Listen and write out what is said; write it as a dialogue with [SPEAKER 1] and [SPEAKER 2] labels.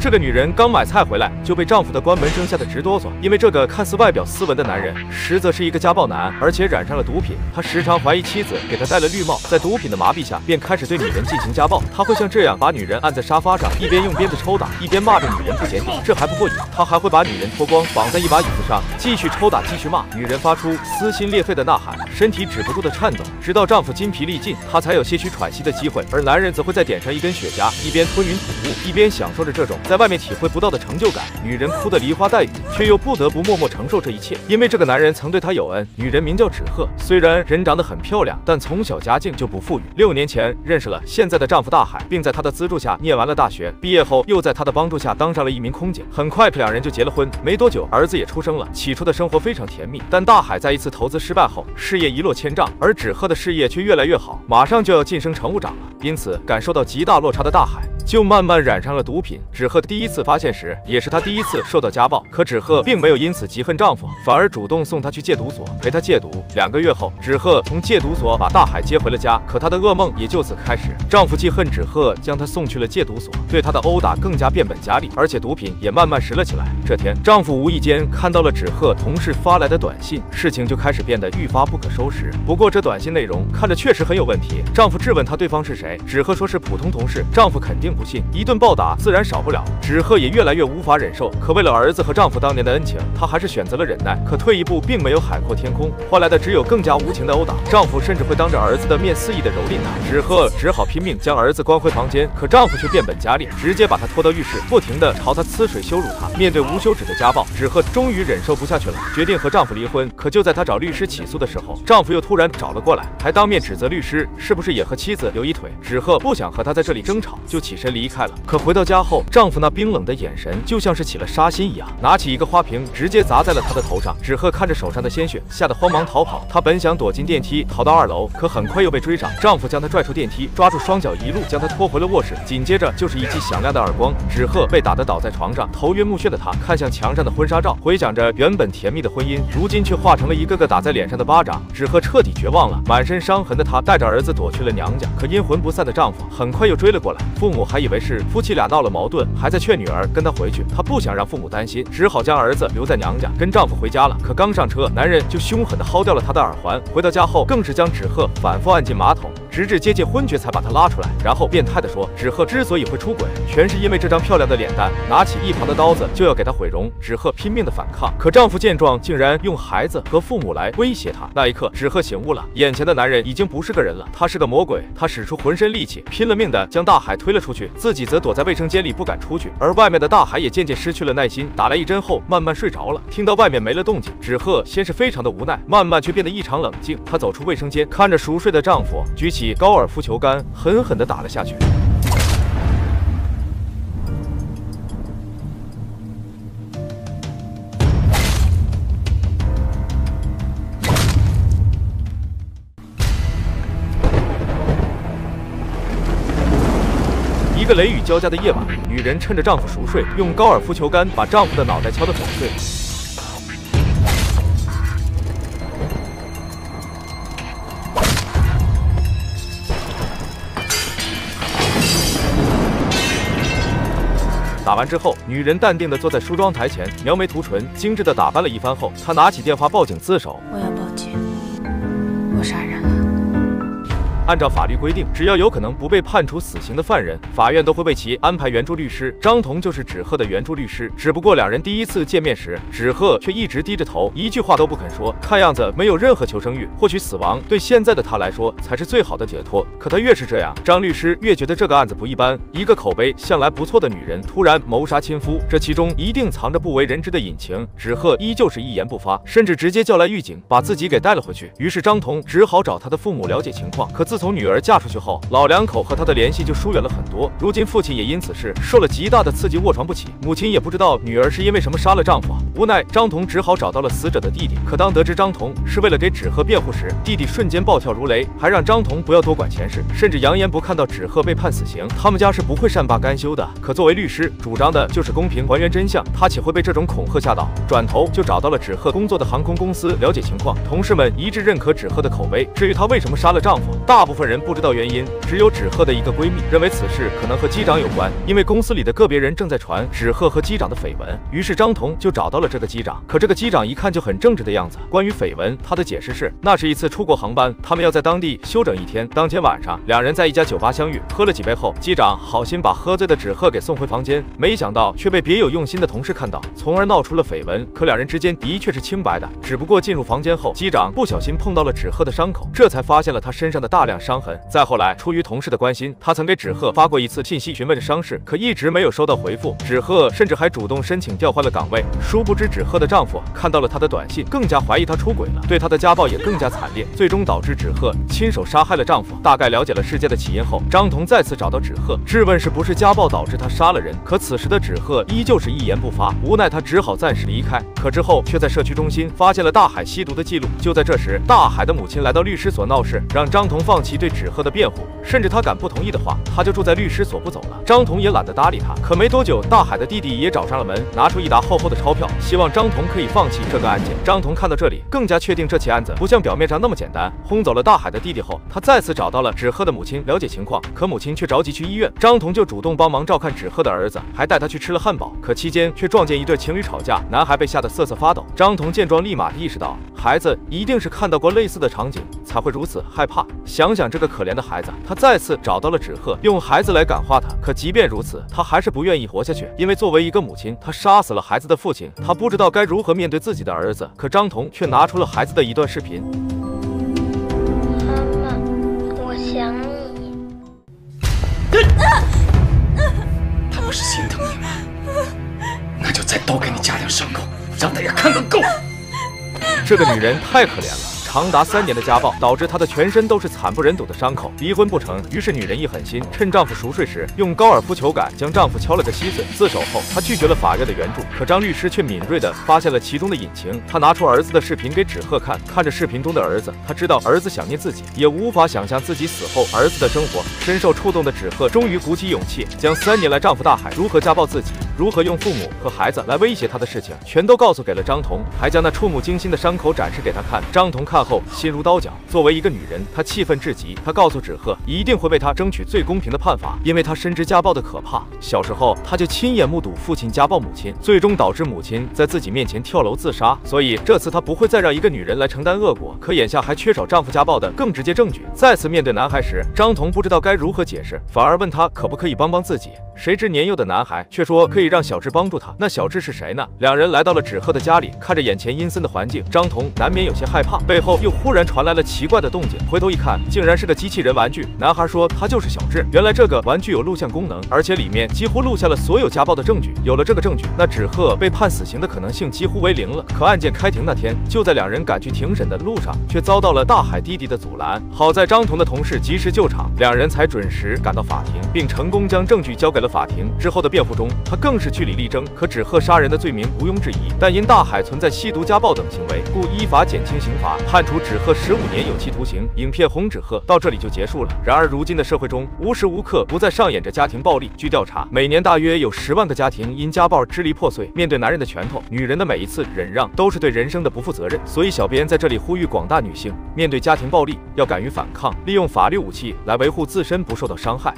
[SPEAKER 1] 这个女人刚买菜回来，就被丈夫的关门声吓得直哆嗦，因为这个看似外表斯文的男人，实则是一个家暴男，而且染上了毒品。他时常怀疑妻子给他戴了绿帽，在毒品的麻痹下，便开始对女人进行家暴。他会像这样把女人按在沙发上，一边用鞭子抽打，一边骂着女人不检点。这还不过瘾，他还会把女人脱光，绑在一把椅子上，继续抽打，继续骂。女人发出撕心裂肺的呐喊，身体止不住的颤抖，直到丈夫筋疲力尽，她才有些许喘息的机会。而男人则会再点上一根雪茄，一边吞云吐雾，一边享受着这种在外面体会不到的成就感。女人哭得梨花带雨，却又不得不默默承受这一切，因为这个男人曾对她有恩。女人名叫纸鹤，虽然人长得很漂亮，但从小家境就不富裕。6年前认识了现在的丈夫大海，并在他的资助下念完了大学，毕业后又在他的帮助下当上了一名空姐。很快两人就结了婚，没多久儿子也出生了。起初的生活非常甜蜜，但大海在一次投资失败后，事业一落千丈，而纸鹤的事业却越来越好，马上就要晋升乘务长了。因此感受到极大落差的大海就慢慢染上了毒品。纸鹤第一次发现时，也是她第一次受到家暴。可纸鹤并没有因此嫉恨丈夫，反而主动送他去戒毒所，陪他戒毒。2个月后，纸鹤从戒毒所把大海接回了家。可她的噩梦也就此开始。丈夫记恨纸鹤将她送去了戒毒所，对她的殴打更加变本加厉，而且毒品也慢慢拾了起来。这天，丈夫无意间看到了纸鹤同事发来的短信，事情就开始变得愈发不可收拾。不过这短信内容看着确实很有问题。丈夫质问她对方是谁，纸鹤说是普通同事。丈夫肯定不信，一顿暴打自然少不了。纸鹤也越来越无法忍受，可为了儿子和丈夫当年的恩情，她还是选择了忍耐。可退一步并没有海阔天空，换来的只有更加无情的殴打。丈夫甚至会当着儿子的面肆意的蹂躏她，纸鹤只好拼命将儿子关回房间。可丈夫却变本加厉，直接把她拖到浴室，不停地朝她呲水羞辱她。面对无休止的家暴，纸鹤终于忍受不下去了，决定和丈夫离婚。可就在她找律师起诉的时候，丈夫又突然找了过来，还当面指责律师是不是也和妻子有一腿。纸鹤不想和他在这里争吵，就起身离开了。可回到家后，丈夫那冰冷的眼神就像是起了杀心一样，拿起一个花瓶直接砸在了她的头上。纸鹤看着手上的鲜血，吓得慌忙逃跑。她本想躲进电梯逃到2楼，可很快又被追上。丈夫将她拽出电梯，抓住双脚一路将她拖回了卧室。紧接着就是一记响亮的耳光，纸鹤被打得倒在床上，头晕目眩的她看向墙上的婚纱照，回想着原本甜蜜的婚姻，如今却化成了一个个打在脸上的巴掌。纸鹤彻底绝望了，满身伤痕的她带着儿子躲去了娘家。可阴魂不散的丈夫很快又追了过来，父母还以为是夫妻俩闹了矛盾，还在劝女儿跟他回去。她不想让父母担心，只好将儿子留在娘家，跟丈夫回家了。可刚上车，男人就凶狠地薅掉了她的耳环。回到家后，更是将纸鹤反复按进马桶，直至接近昏厥才把她拉出来。然后变态地说，纸鹤之所以会出轨，全是因为这张漂亮的脸蛋，拿起一旁的刀子就要给她毁容。纸鹤拼命地反抗，可丈夫见状，竟然用孩子和父母来威胁她。那一刻，纸鹤醒悟了，眼前的男人已经不是个人了，他是个魔鬼。他使出浑身力气，拼了命地将大海推了出去，自己则躲在卫生间里不敢出去。而外面的大海也渐渐失去了耐心，打来一针后慢慢睡着了。听到外面没了动静，纸鹤先是非常的无奈，慢慢却变得异常冷静。她走出卫生间，看着熟睡的丈夫，举起高尔夫球杆狠狠地打了下去。一个雷雨交加的夜晚，女人趁着丈夫熟睡，用高尔夫球杆把丈夫的脑袋敲得粉碎。打完之后，女人淡定地坐在梳妆台前，描眉涂唇，精致地打扮了一番后，她拿起电话报警自首。
[SPEAKER 2] 我要报警，我杀人了。
[SPEAKER 1] 按照法律规定，只要有可能不被判处死刑的犯人，法院都会为其安排援助律师。张彤就是纸鹤的援助律师，只不过两人第一次见面时，纸鹤却一直低着头，一句话都不肯说，看样子没有任何求生欲。或许死亡对现在的他来说才是最好的解脱。可他越是这样，张律师越觉得这个案子不一般。一个口碑向来不错的女人突然谋杀亲夫，这其中一定藏着不为人知的隐情。纸鹤依旧是一言不发，甚至直接叫来狱警把自己给带了回去。于是张彤只好找他的父母了解情况。可自从女儿嫁出去后，老两口和他的联系就疏远了很多。如今父亲也因此事受了极大的刺激，卧床不起。母亲也不知道女儿是因为什么杀了丈夫。无奈张彤只好找到了死者的弟弟。可当得知张彤是为了给纸鹤辩护时，弟弟瞬间暴跳如雷，还让张彤不要多管闲事，甚至扬言不看到纸鹤被判死刑，他们家是不会善罢甘休的。可作为律师，主张的就是公平还原真相，他岂会被这种恐吓吓倒？转头就找到了纸鹤工作的航空公司了解情况，同事们一致认可纸鹤的口碑。至于她为什么杀了丈夫，大部分人不知道原因，只有纸鹤的一个闺蜜认为此事可能和机长有关，因为公司里的个别人正在传纸鹤和机长的绯闻。于是张彤就找到了这个机长，可这个机长一看就很正直的样子。关于绯闻，他的解释是，那是一次出国航班，他们要在当地休整一天。当天晚上，两人在一家酒吧相遇，喝了几杯后，机长好心把喝醉的纸鹤给送回房间，没想到却被别有用心的同事看到，从而闹出了绯闻。可两人之间的确是清白的，只不过进入房间后，机长不小心碰到了纸鹤的伤口，这才发现了他身上的大量伤痕。再后来，出于同事的关心，他曾给纸鹤发过一次信息询问伤势，可一直没有收到回复。纸鹤甚至还主动申请调换了岗位。殊不知纸鹤的丈夫看到了她的短信，更加怀疑她出轨了，对她的家暴也更加惨烈，最终导致纸鹤亲手杀害了丈夫。大概了解了事件的起因后，张彤再次找到纸鹤，质问是不是家暴导致她杀了人。可此时的纸鹤依旧是一言不发，无奈她只好暂时离开。可之后却在社区中心发现了大海吸毒的记录。就在这时，大海的母亲来到律师所闹事，让张彤放弃对纸鹤的辩护，甚至他敢不同意的话，他就住在律师所不走了。张彤也懒得搭理他。可没多久，大海的弟弟也找上了门，拿出一沓厚厚的钞票，希望张彤可以放弃这个案件。张彤看到这里，更加确定这起案子不像表面上那么简单。轰走了大海的弟弟后，他再次找到了纸鹤的母亲了解情况，可母亲却着急去医院，张彤就主动帮忙照看纸鹤的儿子，还带他去吃了汉堡。可期间却撞见一对情侣吵架，男孩被吓得瑟瑟发抖。张彤见状立马意识到，孩子一定是看到过类似的场景才会如此害怕。想想这个可怜的孩子，他再次找到了纸鹤，用孩子来感化他。可即便如此，他还是不愿意活下去，因为作为一个母亲，她杀死了孩子的父亲，她不知道该如何面对自己的儿子。可张彤却拿出了孩子的一段视频。
[SPEAKER 3] 妈妈，我想你。
[SPEAKER 4] 他不是心疼你吗？那就再多给你加点伤口，让大家看个够。
[SPEAKER 1] 这个女人太可怜了。长达3年的家暴，导致她的全身都是惨不忍睹的伤口。离婚不成，于是女人一狠心，趁丈夫熟睡时，用高尔夫球杆将丈夫敲了个稀碎。自首后，她拒绝了法院的援助，可张律师却敏锐地发现了其中的隐情。他拿出儿子的视频给纸鹤看，看着视频中的儿子，他知道儿子想念自己，也无法想象自己死后儿子的生活。深受触动的纸鹤终于鼓起勇气，将3年来丈夫大海如何家暴自己，如何用父母和孩子来威胁她的事情，全都告诉给了张彤，还将那触目惊心的伤口展示给她看。张彤看后心如刀绞。作为一个女人，她气愤至极，她告诉纸鹤一定会为她争取最公平的判罚，因为她深知家暴的可怕。小时候，她就亲眼目睹父亲家暴母亲，最终导致母亲在自己面前跳楼自杀。所以这次她不会再让一个女人来承担恶果。可眼下还缺少丈夫家暴的更直接证据。再次面对男孩时，张彤不知道该如何解释，反而问他可不可以帮帮自己。谁知年幼的男孩却说可以让小智帮助他。那小智是谁呢？两人来到了纸鹤的家里，看着眼前阴森的环境，张彤难免有些害怕。背后又忽然传来了奇怪的动静，回头一看，竟然是个机器人玩具。男孩说他就是小智。原来这个玩具有录像功能，而且里面几乎录下了所有家暴的证据。有了这个证据，那纸鹤被判死刑的可能性几乎为0了。可案件开庭那天，就在两人赶去庭审的路上，却遭到了大海弟弟的阻拦。好在张彤的同事及时救场，两人才准时赶到法庭，并成功将证据交给了法庭。之后的辩护中，他更是据理力争。可纸鹤杀人的罪名毋庸置疑，但因大海存在吸毒、家暴等行为，故依法减轻刑罚，判处纸鹤15年有期徒刑。影片《红纸鹤》到这里就结束了。然而如今的社会中，无时无刻不在上演着家庭暴力。据调查，每年大约有10万个家庭因家暴支离破碎。面对男人的拳头，女人的每一次忍让都是对人生的不负责任。所以小编在这里呼吁广大女性，面对家庭暴力要敢于反抗，利用法律武器来维护自身不受到伤害。